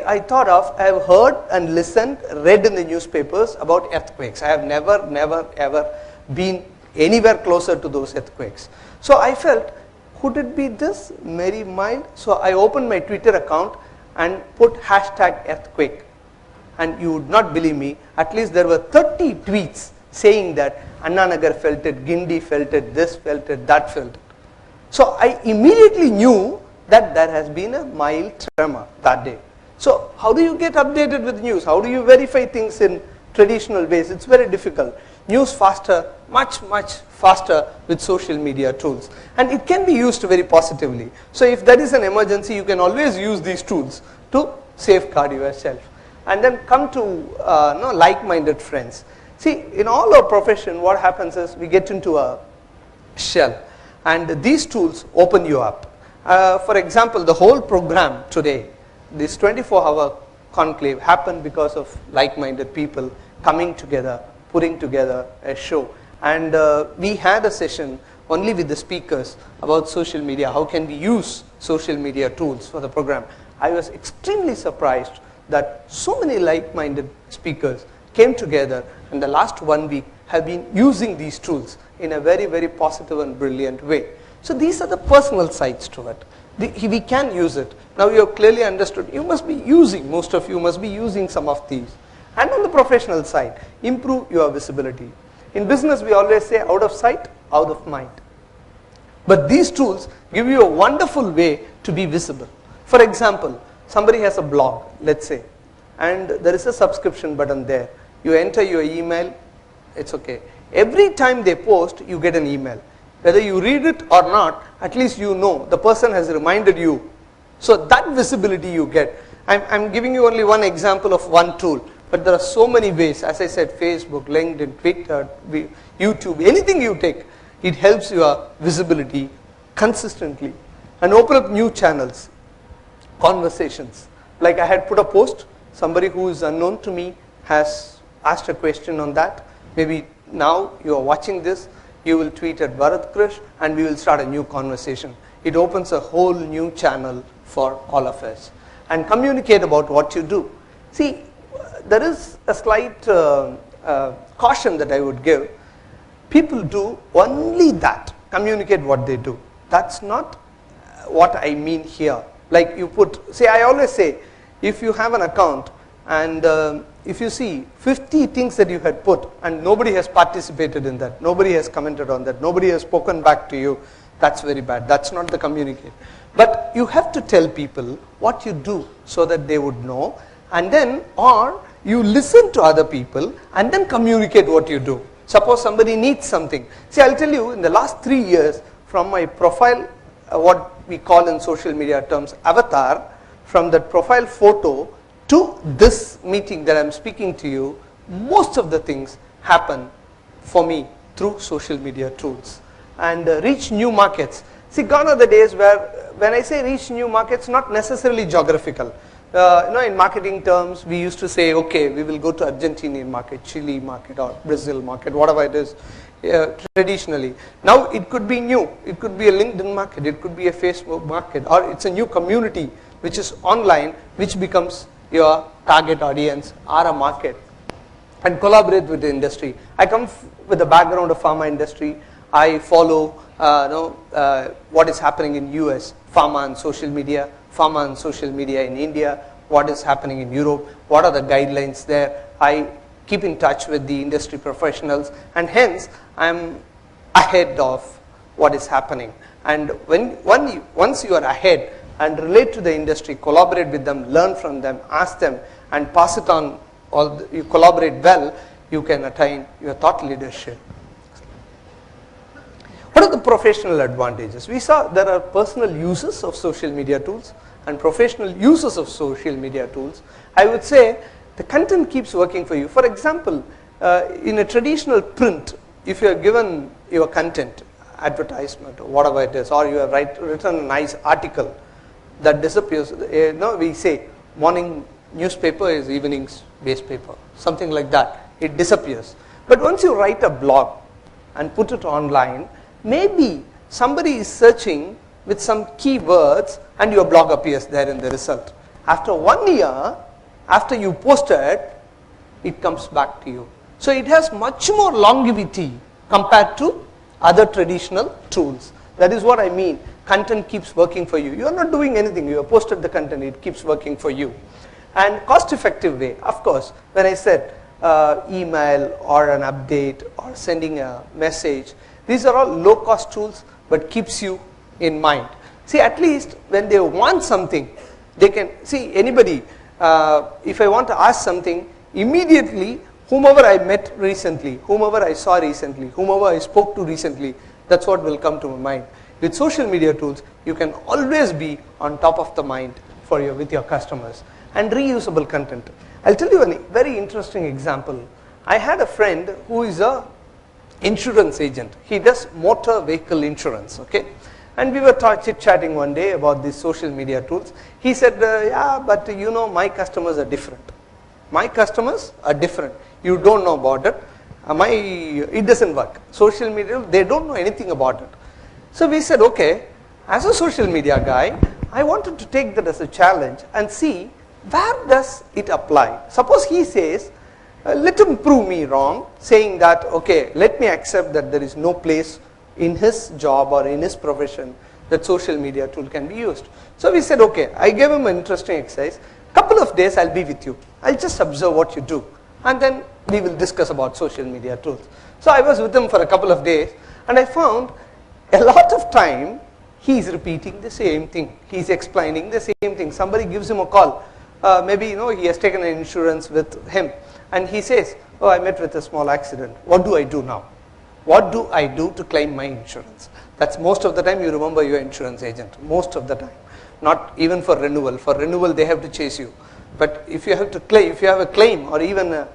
I thought of, I have heard and listened, read in the newspapers about earthquakes. I have never ever been anywhere closer to those earthquakes. So I felt, could it be this very mild? So I opened my Twitter account and put hashtag earthquake. And you would not believe me, at least there were 30 tweets saying that Anna Nagar felt it, Gindi felt it, this felt it, that felt it. So I immediately knew that there has been a mild tremor that day. So how do you get updated with news? How do you verify things in traditional ways? It's very difficult. News faster, much faster with social media tools. And it can be used very positively. So if there is an emergency, you can always use these tools to safeguard yourself. And then come to like-minded friends. See, in all our profession, what happens is we get into a shell. And these tools open you up. For example, the whole program today, this 24-hour conclave happened because of like-minded people coming together, putting together a show. And we had a session only with the speakers about social media. How can we use social media tools for the program? I was extremely surprised that so many like-minded speakers came together and the last 1 week have been using these tools in a very positive and brilliant way. So these are the personal sides to it. We can use it. Now you have clearly understood, you must be using, most of you must be using some of these. And on the professional side, improve your visibility. In business we always say out of sight, out of mind. But these tools give you a wonderful way to be visible. For example, somebody has a blog, let's say, and there is a subscription button there. You enter your email, it's okay. Every time they post, you get an email. Whether you read it or not, at least you know the person has reminded you. So that visibility you get. I'm giving you only one example of one tool, but there are so many ways. As I said, Facebook, LinkedIn, Twitter, YouTube, anything you take, it helps your visibility consistently and open up new channels, conversations. Like I had put a post, somebody who is unknown to me has asked a question on that. Maybe now you are watching this, you will tweet at Bharat Krish and we will start a new conversation. It opens a whole new channel for all of us. And communicate about what you do. See, there is a slight caution that I would give. People do only that, communicate what they do. That's not what I mean here. Like you put, say, I always say, if you have an account and if you see 50 things that you had put and nobody has participated in that, nobody has commented on that, nobody has spoken back to you, that's very bad. That's not the communicate. But you have to tell people what you do so that they would know, and then, or you listen to other people and then communicate what you do. Suppose somebody needs something. See, I'll tell you, in the last 3 years, from my profile, what we call in social media terms avatar, from that profile photo to this meeting that I'm speaking to you, most of the things happen for me through social media tools. And reach new markets. See, gone are the days where, when I say reach new markets, not necessarily geographical. In marketing terms, we used to say, okay, we will go to Argentinian market, Chile market, or Brazil market, whatever it is, traditionally. Now it could be new. It could be a LinkedIn market. It could be a Facebook market, or it's a new community which is online, which becomes your target audience or a market, and collaborate with the industry. I come with a background of pharma industry. I follow what is happening in US, pharma and social media in India, what is happening in Europe, what are the guidelines there. I keep in touch with the industry professionals, and hence I'm ahead of what is happening. And once you are ahead and relate to the industry, collaborate with them, learn from them, ask them, and pass it on, you collaborate well, you can attain your thought leadership. What are the professional advantages? We saw there are personal uses of social media tools and professional uses of social media tools. I would say the content keeps working for you. For example, in a traditional print, if you are given your content, advertisement or whatever it is, or you have written a nice article that disappears, we say morning newspaper is evening's base paper, something like that. It disappears. But once you write a blog and put it online, maybe somebody is searching with some keywords and your blog appears there in the result. After 1 year, after you posted, it comes back to you. So it has much more longevity compared to other traditional tools. That is what I mean. Content keeps working for you. You are not doing anything. You have posted the content. It keeps working for you. And cost-effective way, of course, when I said email or an update or sending a message, these are all low-cost tools but keeps you in mind. See, at least when they want something, they can, see anybody, if I want to ask something, immediately whomever I met recently, whomever I saw recently, whomever I spoke to recently, that's what will come to my mind. With social media tools, you can always be on top of the mind with your customers. And reusable content. I'll tell you a very interesting example. I had a friend who is a insurance agent. He does motor vehicle insurance, okay? And we were chit-chatting one day about these social media tools. He said, yeah, but you know, my customers are different. My customers are different. You don't know about it. It doesn't work. Social media, they don't know anything about it. So we said, okay, as a social media guy, I wanted to take that as a challenge and see where does it apply. Suppose he says, let him prove me wrong, saying that, okay, let me accept that there is no place in his job or in his profession that social media tool can be used. So we said, okay, I gave him an interesting exercise. Couple of days I'll be with you. I'll just observe what you do. And then we will discuss about social media tools. So I was with him for a couple of days and I found a lot of time he is repeating the same thing. He is explaining the same thing. Somebody gives him a call. Maybe he has taken an insurance with him and he says, oh, I met with a small accident. What do I do now? What do I do to claim my insurance? That's most of the time you remember your insurance agent. Most of the time. Not even for renewal. For renewal they have to chase you. But if you have to claim, if you have a claim or even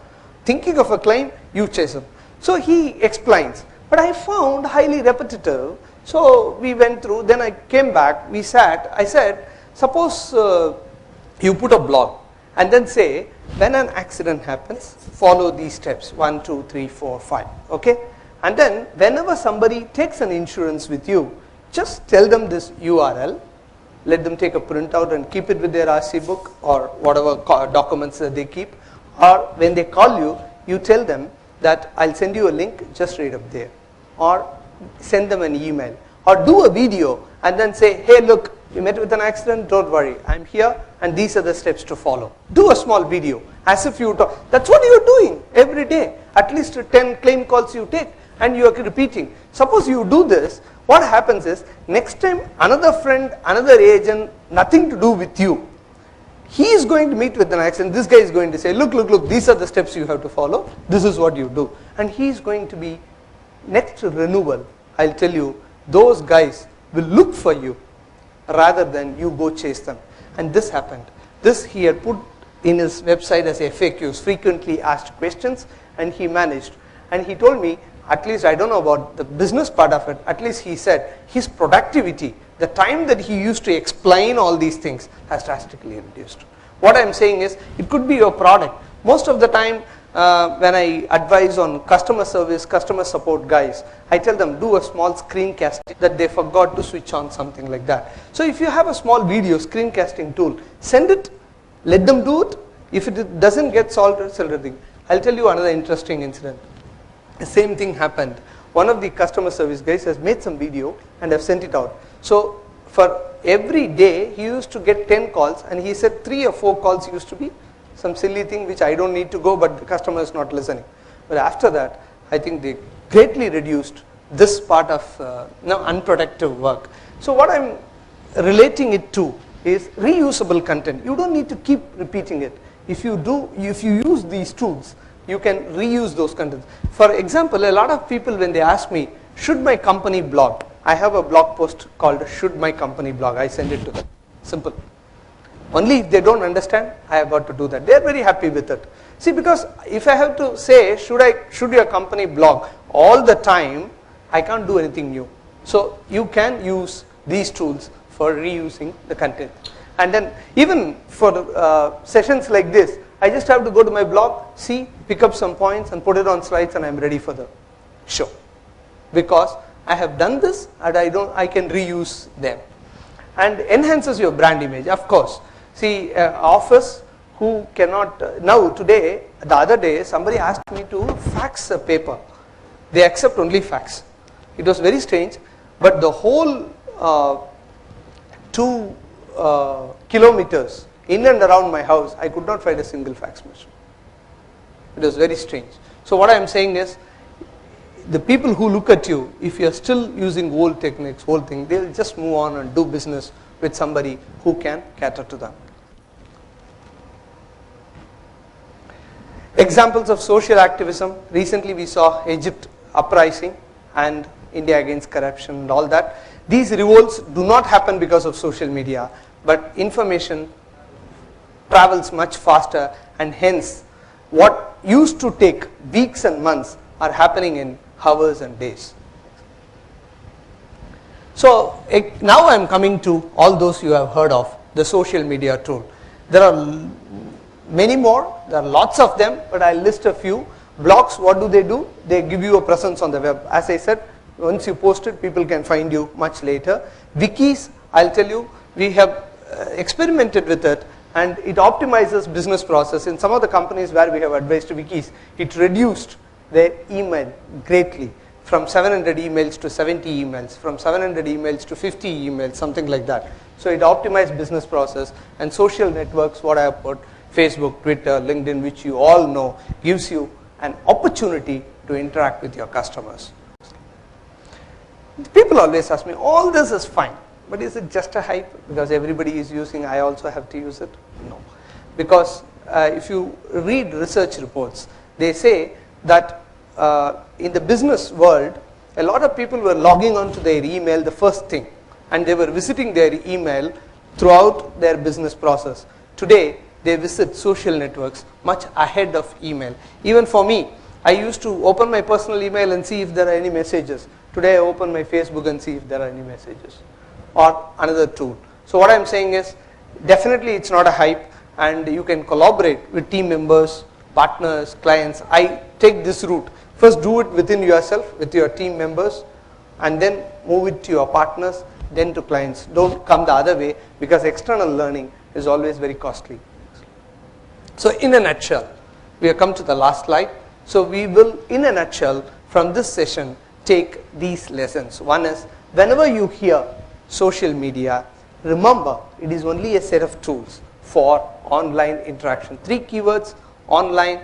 thinking of a claim, you chase them. So he explains. But I found highly repetitive. So we went through, then I came back, we sat, I said, suppose you put a blog and then say, when an accident happens, follow these steps, 1, 2, 3, 4, 5, okay? And then whenever somebody takes an insurance with you, just tell them this URL, let them take a printout and keep it with their RC book or whatever documents that they keep, or when they call you, you tell them that I'll send you a link, just read up there, or send them an email, or do a video and then say, hey look, you met with an accident, don't worry, I'm here and these are the steps to follow. Do a small video as if you talk. That's what you're doing every day. At least 10 claim calls you take and you are repeating. Suppose you do this, what happens is next time another friend, another agent, nothing to do with you, he is going to meet with an accident. This guy is going to say, look, look, look, these are the steps you have to follow. This is what you do. And he is going to be next renewal. I'll tell you, those guys will look for you rather than you go chase them. And this happened. This he had put in his website as FAQs, frequently asked questions, and he managed. And he told me, at least I don't know about the business part of it, at least he said his productivity, the time that he used to explain all these things has drastically reduced. What I'm saying is, it could be your product. Most of the time, when I advise on customer service, customer support guys, I tell them do a small screencast that they forgot to switch on, something like that. So if you have a small video screencasting tool, send it, let them do it. If it doesn't get solved, send it. I'll tell you another interesting incident. The same thing happened. One of the customer service guys has made some video and have sent it out. So for every day he used to get 10 calls and he said 3 or 4 calls used to be some silly thing which I don't need to go, but the customer is not listening. But after that, I think they greatly reduced this part of unproductive work. So what I'm relating it to is reusable content. You don't need to keep repeating it. If you use these tools, you can reuse those contents. For example, a lot of people when they ask me, should my company blog? I have a blog post called Should My Company Blog. I send it to them. Simple. Only if they don't understand, I have got to do that. They are very happy with it. See, because if I have to say, should your company blog all the time, I can't do anything new. So you can use these tools for reusing the content. And then even for sessions like this, I just have to go to my blog, see, pick up some points and put it on slides and I'm ready for the show. Because I have done this and I can reuse them. And enhances your brand image, of course. See, office who cannot, now today, the other day, somebody asked me to fax a paper. They accept only fax. It was very strange, but the whole 2 kilometers in and around my house, I could not find a single fax machine. It was very strange. So what I am saying is, the people who look at you, if you are still using old techniques, old thing, they will just move on and do business with somebody who can cater to them. Examples of social activism. Recently we saw Egypt uprising and India against corruption and all that. These revolts do not happen because of social media, but information travels much faster, and hence what used to take weeks and months are happening in hours and days. So now I am coming to all those you have heard of, the social media tool. There are many more, there are lots of them, but I'll list a few. Blogs, what do? They give you a presence on the web. As I said, once you post it, people can find you much later. Wikis, I'll tell you, we have experimented with it, and it optimizes business process. In some of the companies where we have advised wikis, it reduced their email greatly, from 700 emails to 70 emails, from 700 emails to 50 emails, something like that. So it optimized business process. And social networks, what I have put, Facebook, Twitter, LinkedIn, which you all know, gives you an opportunity to interact with your customers. People always ask me, all this is fine, but is it just a hype? Because everybody is using, I also have to use it? No. Because if you read research reports, they say that in the business world, a lot of people were logging onto their email the first thing, and they were visiting their email throughout their business process. Today, they visit social networks much ahead of email. Even for me, I used to open my personal email and see if there are any messages. Today I open my Facebook and see if there are any messages, or another tool. So what I am saying is, definitely it's not a hype, and you can collaborate with team members, partners, clients. I take this route. First do it within yourself, with your team members, and then move it to your partners, then to clients. Don't come the other way, because external learning is always very costly. So in a nutshell, we have come to the last slide. So we will, in a nutshell, from this session, take these lessons. One is, whenever you hear social media, remember it is only a set of tools for online interaction. 3 keywords: online,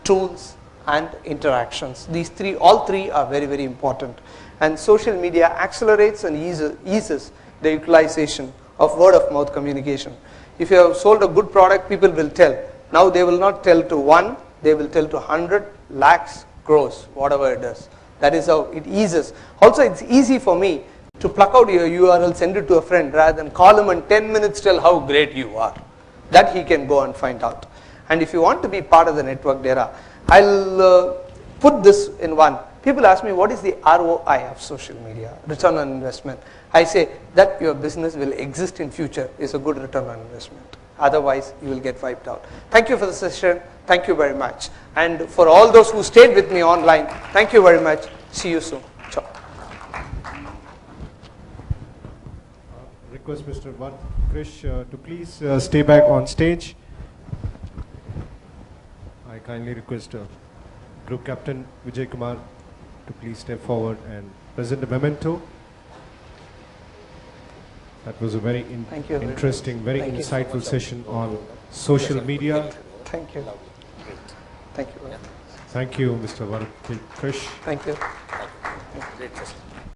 tools, and interactions. These three, all three are very, very important. And social media accelerates and eases the utilization of word of mouth communication. If you have sold a good product, people will tell. Now they will not tell to 1, they will tell to 100, lakhs, crores, whatever it is. That is how it eases. Also, it's easy for me to pluck out your URL, send it to a friend, rather than call him and 10 minutes tell how great you are. That he can go and find out. And if you want to be part of the network era, I'll put this in one. People ask me, what is the ROI of social media, return on investment? I say that your business will exist in future is a good return on investment. Otherwise, you will get wiped out. Thank you for the session. Thank you very much. And for all those who stayed with me online, thank you very much. See you soon. Ciao. Request Mr. Krish to please stay back on stage. I kindly request Group Captain Vijay Kumar to please step forward and present a memento. That was a very interesting, very insightful session on social media. Thank you. Thank you. Thank you, Mr. Krish. Thank you. Great session.